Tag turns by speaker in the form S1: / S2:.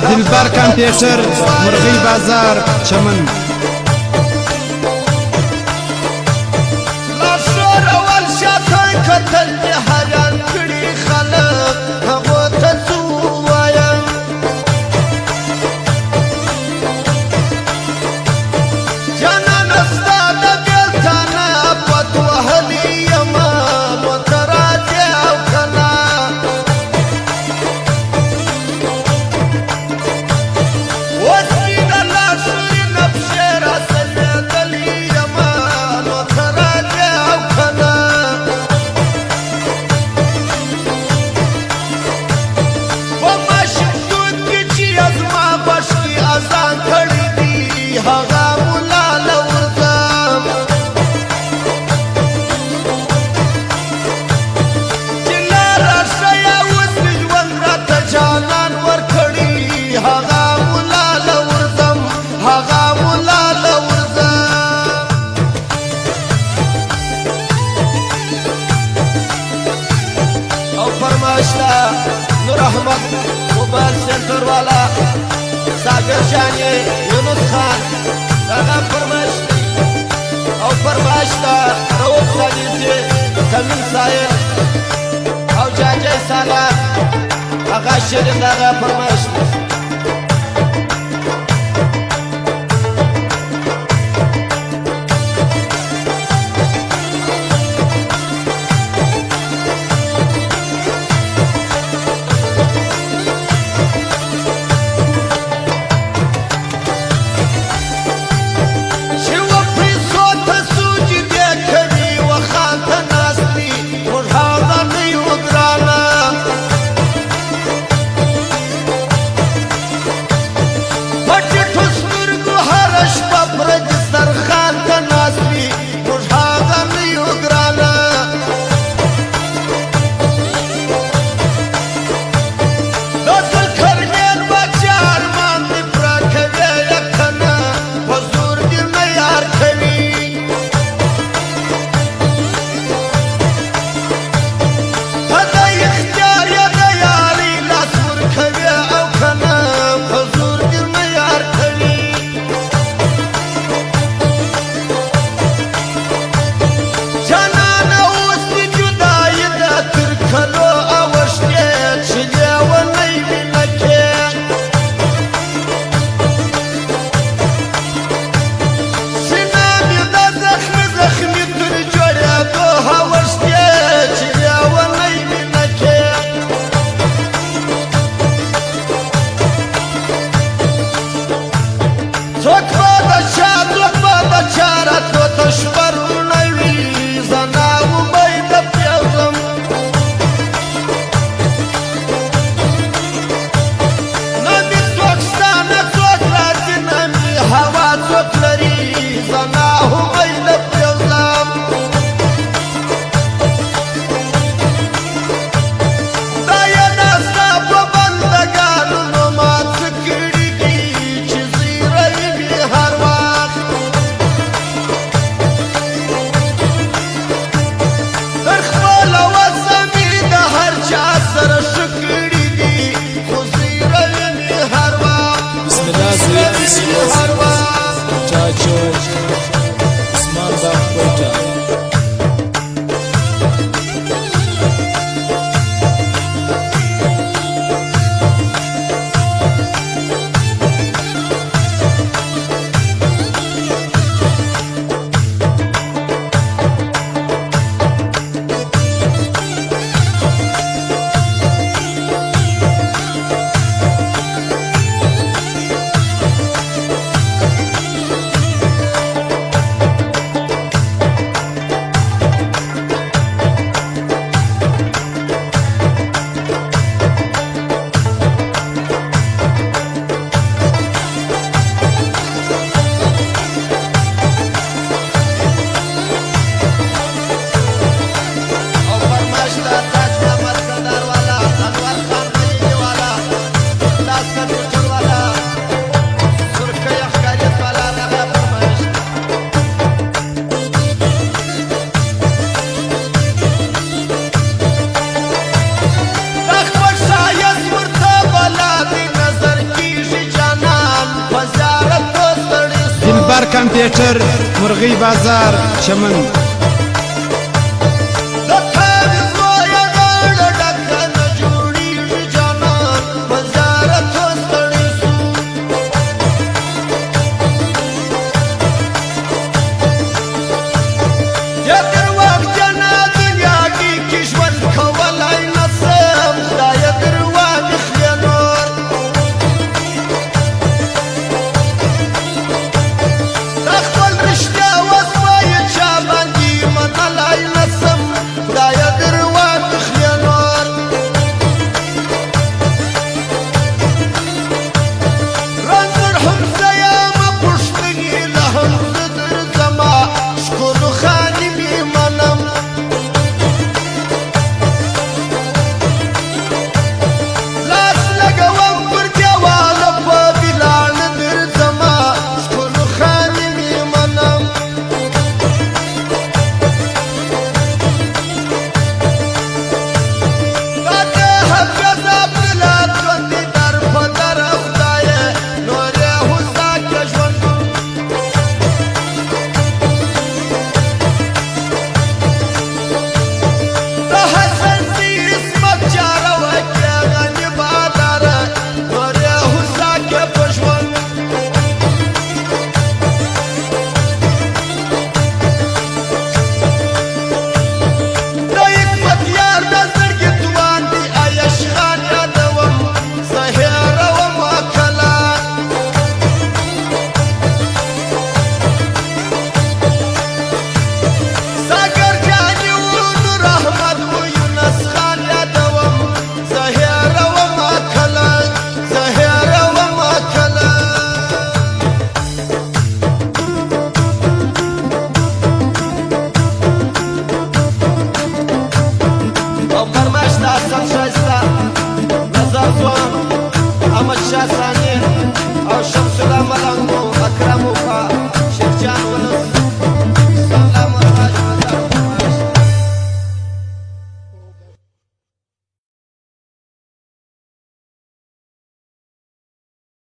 S1: دلبر کمپیوتر مرغی بازار چمن
S2: لاشور اول شاته کتل دې حیران کړي خلک هغو ته څه ووایم جانانه ستا د بېلتانه پت وهلي یمه نو ته راځې او که نه اوس مې د لاشوري نه پښې راسلېدلي یمه نو ته راځې او که نه په ماشومتوب کې چې زما بش کې اذان کړی دي هغه ملا له ورځم چې لاره ښیه اوس مې ژوند راته جانان ورکړي هغه ملا له ورځم هغه ملا له ورځم او فرماشته نور احمد موبایل سنټر والا ساگر جانې یونس خان هغه فرمایش او فرماشته رؤوف صدیقي کمین صاحب او جاجی سالار هغه شریف هغه فرمایش چې و پیسو ته سجدې کوي و خان ته ناست دي موږ هغه نه یو ګرانه په ټیټو سترګو هره شپه پر دسترخوان ته ناست وي موږ هغه نه یو ګرانه د ذوالقرنین بچه ارمان دې پوره کوې یا که نه په زور دې نه یار کوي ته د اختیار یا د یارۍ لاس ورکوې او که نه په زور دې نه یار کوي جانانه اوس دې جدایي ده تر کلو اوښتې چې لیونۍ مینه کې سینه مې د زخمي زخمي تر جوړېدو اوښتې چې لیونۍ مینه کې څوک به د چا راتلو ته شپه روڼه وي زه ناامیده پرېوځم نه مې څوک شته نه څوک راځي نه مې هوا څوک لري زه ناامیده پرېوځم دا یې ناسته په بندګانو نو ما څه کړي دي چې زیری مې هر وخت تر خپله وسه مې د هر چا سره ښه کړي دي خو زیری مې هر وخت
S1: بسم الله زوی
S2: زیری مې هر وخت
S1: چاچو عثمان باغ کوټه کمپیوټر مرغی بازار چمن
S2: د تاریخ لویه غاړه ډکه نه جوړېږي جانان په زیارتو ستړي سو یا درواغجنه دنیاګي کې ژوند کولی نه سم خدایه درواغ اخلي نور دا خپل رښتیا وسوایه چا باندې منلی نه سم خدایه درواغ اخلي نور رنځور حمزه یمه پوښتنې له حمزه درځمه ښکلو خانې مې منم لاس لګوم پر دیواله په بلاړه درځمه ښکلو خانې مې منم دا د حافظ عبدالله ژوندې در په دره خدایه نور یې هوسا کړه ژوند د حسن زیر اسمت چاره وکړه غني باداره نور یې هوسا کړه